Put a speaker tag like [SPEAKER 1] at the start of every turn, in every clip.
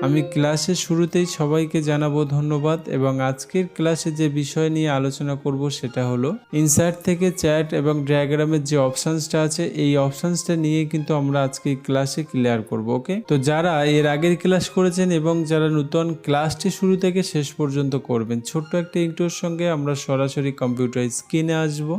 [SPEAKER 1] আমি ক্লাসের শুরুতেই সবাইকে জানাবো ধন্যবাদ এবং আজকের ক্লাসে যে বিষয় নিয়ে আলোচনা করব সেটা হলো ইনসার্ট থেকে চ্যাট এবং ডায়াগ্রামের যে অপশনসটা আছে এই অপশনসটা নিয়ে কিন্তু আমরা আজকে ক্লাসে ক্লিয়ার করব। ওকে, তো যারা এর আগের ক্লাস করেছেন এবং যারা নতুন ক্লাসটি শুরু থেকে শেষ পর্যন্ত করবেন, ছোট্ট একটা ইন্ট্রোর সঙ্গে আমরা সরাসরি কম্পিউটার স্ক্রিনে আসবো।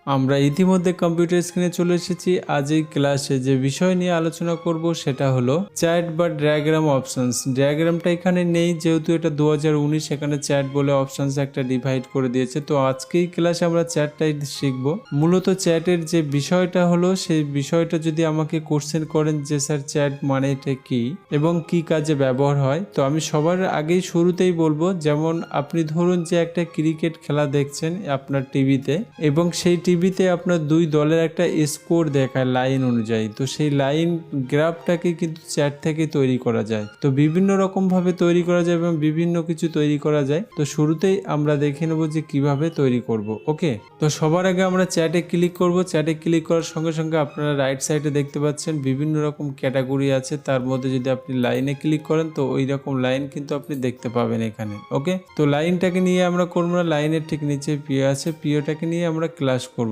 [SPEAKER 1] আমরা ইতিমধ্যে কম্পিউটার স্ক্রিনে চলে এসেছি। আজ এই ক্লাসে যে বিষয় নিয়ে আলোচনা করব সেটা হলো চ্যাট বা ডায়াগ্রাম অপশনস। ডায়াগ্রামটা এখানে নেই যেহেতু এটা 2019, এখানে চ্যাট বলে অপশনস একটা ডিভাইড করে দিয়েছে। তো আজকেই ক্লাসে আমরা চ্যাটটাই শিখবো। মূলত চ্যাটের যে বিষয়টা হলো সেই বিষয়টা যদি আমাকে কোশ্চেন করেন যে স্যার চ্যাট মানে এটা কি এবং কি কাজে ব্যবহার হয়, তো আমি সবার আগেই শুরুতেই বলবো, যেমন আপনি ধরুন যে একটা ক্রিকেট খেলা দেখছেন আপনার টিভিতে এবং সেই টিভিতে আপনার দুই দলের একটা স্কোর দেখায় লাইন অনুযায়ী। তো সেই লাইন গ্রাফটাকে কিন্তু চ্যাট থেকে তৈরি করা যায়। তো বিভিন্ন রকম ভাবে তৈরি করা যায় এবং বিভিন্ন কিছু তৈরি করা যায়। তো শুরুতেই আমরা দেখে নেব যে কিভাবে তৈরি করব। ওকে, তো সবার আগে আমরা চ্যাটে ক্লিক করব। চ্যাটে ক্লিক করার সঙ্গে সঙ্গে আপনারা রাইট সাইডে দেখতে পাচ্ছেন বিভিন্ন রকম ক্যাটাগরি আছে। তার মধ্যে যদি আপনি লাইনে ক্লিক করেন তো ওই রকম লাইন কিন্তু আপনি দেখতে পাবেন এখানে। ওকে, তো লাইনটাকে নিয়ে আমরা করবো না, লাইনের ঠিক নিচে পিও আছে, পিওটাকে নিয়ে আমরা ক্লাস করব।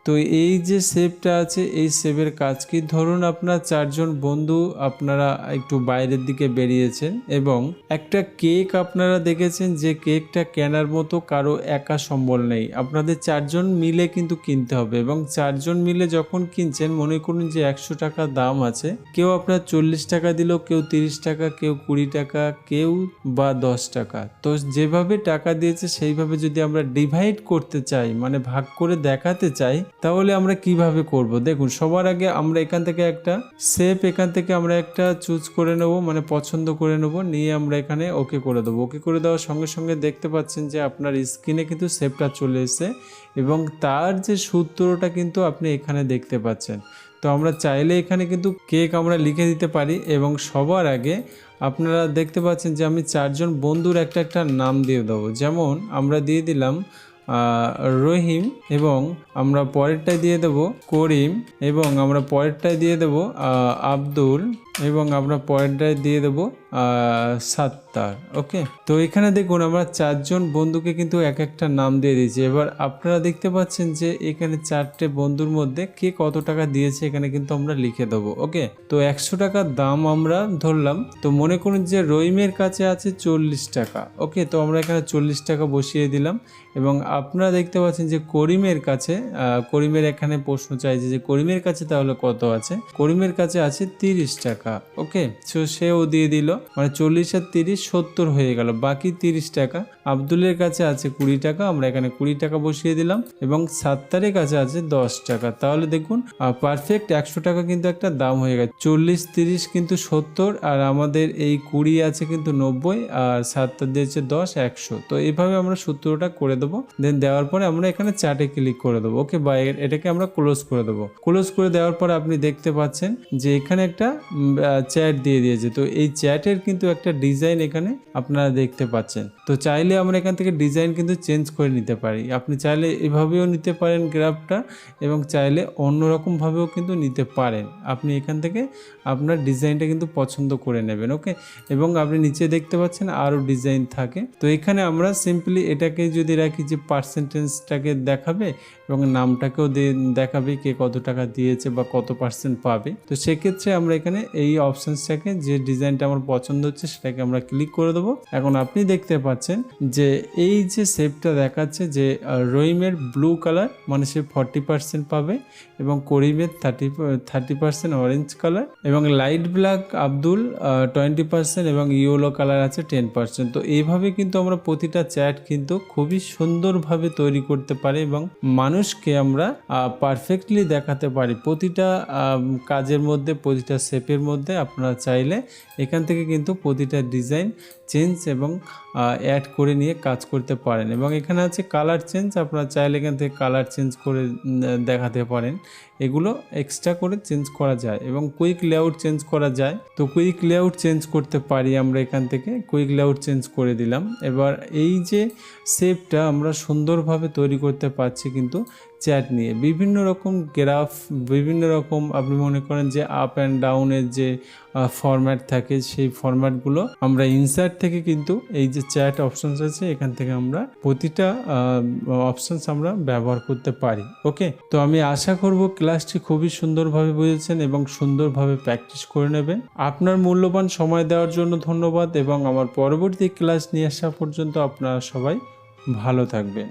[SPEAKER 1] তো এই যে সেভটা আছে এই সেভের কাজ কি, ধরুন আপনার চারজন বন্ধু আপনারা একটু বাইরের দিকে বেরিয়েছেন এবং একটা কেক আপনারা দেখেছেন যে কেকটা কেনার মতো কারো একা সম্বল নেই, আপনাদের চারজন মিলে কিন্তু কিনতে হবে এবং চারজন মিলে যখন কিনছেন মনে করুন যে 100 টাকা দাম আছে, কেউ আপনার 40 টাকা দিল, কেউ 30 টাকা, কেউ 20 টাকা, কেউ বা 10 টাকা। তো যেভাবে টাকা দিয়েছে সেইভাবে যদি আমরা ডিভাইড করতে চাই মানে ভাগ করে দেখাতে চাই তাহলে আমরা কিভাবে করব। দেখুন সবার আগে আমরা এখান থেকে একটা শেপ আমরা একটা চুজ করে নেব, মানে পছন্দ করে নেব, নিয়ে আমরা এখানে ওকে করে দেবো। ওকে করে দেওয়ার সঙ্গে সঙ্গে দেখতে পাচ্ছেন যে আপনার স্ক্রিনে কিন্তু শেপটা চলে এসেছে এবং তার যে সূত্রটা কিন্তু আপনি এখানে দেখতে পাচ্ছেন। তো আমরা চাইলে এখানে কিন্তু কেক আমরা লিখে দিতে পারি এবং সবার আগে আপনারা দেখতে পাচ্ছেন যে আমি চারজন বন্ধুর একটা নাম দিয়ে দেবো। যেমন আমরা দিয়ে দিলাম রহিম এবং আমরা পরেরটায় দিয়ে দেব করিম এবং আমরা পরেরটায় দিয়ে দেব আব্দুল এবং আমরা পরেরটায় দিয়ে দেব সাত্তার। ওকে, তো এখানে দেখুন আমরা চারজন বন্ধুকে কিন্তু একটা নাম দিয়ে দিয়েছি। এবার আপনারা দেখতে পাচ্ছেন যে এখানে চারটে বন্ধুর মধ্যে কে কত টাকা দিয়েছে এখানে কিন্তু আমরা লিখে দেবো। ওকে, তো 100 টাকার দাম আমরা ধরলাম। তো মনে করুন যে রহিমের কাছে আছে 40 টাকা। ওকে, তো আমরা এখানে 40 টাকা বসিয়ে দিলাম এবং আপনারা দেখতে পাচ্ছেন যে করিমের কাছে করিমের এখানে প্রশ্ন চাইছে যে করিমের কাছে তাহলে কত আছে, করিমের কাছে আছে 30 টাকা। ওকে, তো সেও দিয়ে দিল, মানে 40 আর 30 70 হয়ে গেল, বাকি 30 টাকা। আব্দুলের কাছে আছে 20 টাকা, আমরা এখানে 20 টাকা বসিয়ে দিলাম এবং সাত্তারের কাছে আছে 10 টাকা। তাহলে দেখুন পারফেক্ট 100 টাকা কিন্তু একটা দাম হয়ে গেছে। 40 30 কিন্তু 70 আর আমাদের এই 20 আছে কিন্তু 90 আর সাত্তার দিয়েছে 10 100। তো এইভাবে আমরা সূত্রটা করে দেবো। দেন দেওয়ার পরে আমরা এখানে চ্যাটে ক্লিক করে দেবো। ওকে, বা এটাকে আমরা ক্লোজ করে দেবো। ক্লোজ করে দেওয়ার পরে আপনি দেখতে পাচ্ছেন যে এখানে একটা চ্যাট দিয়ে দিয়েছে। তো এই চ্যাটের কিন্তু একটা ডিজাইন এখানে আপনারা দেখতে পাচ্ছেন। তো চাইলে আমরা এখান থেকে ডিজাইন কিন্তু চেঞ্জ করে নিতে পারি। আপনি চাইলে এভাবেও নিতে পারেন গ্রাফটা এবং চাইলে অন্যরকম ভাবেও কিন্তু নিতে পারেন। আপনি এখান থেকে আপনার ডিজাইনটা কিন্তু পছন্দ করে নেবেন। ওকে, এবং আপনি নিচে দেখতে পাচ্ছেন আরও ডিজাইন থাকে। তো এখানে আমরা সিম্পলি এটাকে যদি রাখি যে পার্সেন্টেজটাকে দেখাবে এবং নামটাকেও দেখাবে কে কত টাকা দিয়েছে বা কত পার্সেন্ট পাবে। তো সেক্ষেত্রে আমরা এখানে এই অপশানসটাকে যে ডিজাইনটা আমার পছন্দ হচ্ছে সেটাকে আমরা ক্লিক করে দেবো। এখন আপনি দেখতে পাচ্ছেন যে এই যে শেপটা দেখাচ্ছে যে রহিমের ব্লু কালার মানে সে 40% পাবে এবং করিমের 30% অরেঞ্জ কালার এবং লাইট ব্ল্যাক আব্দুল 20% এবং ইয়েলো কালার আছে 10%। তো এইভাবে কিন্তু আমরা প্রতিটা চ্যাট কিন্তু খুবই সুন্দরভাবে তৈরি করতে পারি এবং মানুষকে আমরা পারফেক্টলি দেখাতে পারি প্রতিটা কাজের মধ্যে, প্রতিটা শেপের মধ্যে। আপনারা চাইলে এখান থেকে কিন্তু প্রতিটা ডিজাইন চেঞ্জ এবং অ্যাড করে নিয়ে কাজ করতে পারেন। এবং এখানে আছে কালার চেঞ্জ, আপনারা চাইলে এখান থেকে কালার চেঞ্জ করে দেখাতে পারেন। এগুলো এক্সট্রা করে চেঞ্জ করা যায় এবং কুইক লেআউট চেঞ্জ করা যায়। তো কুইক লেআউট চেঞ্জ করতে পারি আমরা এখান থেকে, কুইক লেআউট চেঞ্জ করে দিলাম। এবার এই যে শেপটা আমরা সুন্দরভাবে তৈরি করতে পারছি কিন্তু চ্যাট নিয়ে। বিভিন্ন রকম গ্রাফ, বিভিন্ন রকম আপনি মনে করেন যে আপ অ্যান্ড ডাউনের যে ফরম্যাট থাকে, সেই ফরম্যাটগুলো আমরা ইনসার্ট থেকে কিন্তু এই যে চ্যাট অপশনস আছে এখান থেকে আমরা প্রতিটা অপশনস আমরা ব্যবহার করতে পারি। ওকে, তো আমি আশা করব ক্লাসটি খুবই সুন্দরভাবে বুঝেছেন এবং সুন্দরভাবে প্র্যাকটিস করে নেবেন। আপনার মূল্যবান সময় দেওয়ার জন্য ধন্যবাদ এবং আমার পরবর্তী ক্লাস নিয়ে আসা পর্যন্ত আপনারা সবাই ভালো থাকবেন।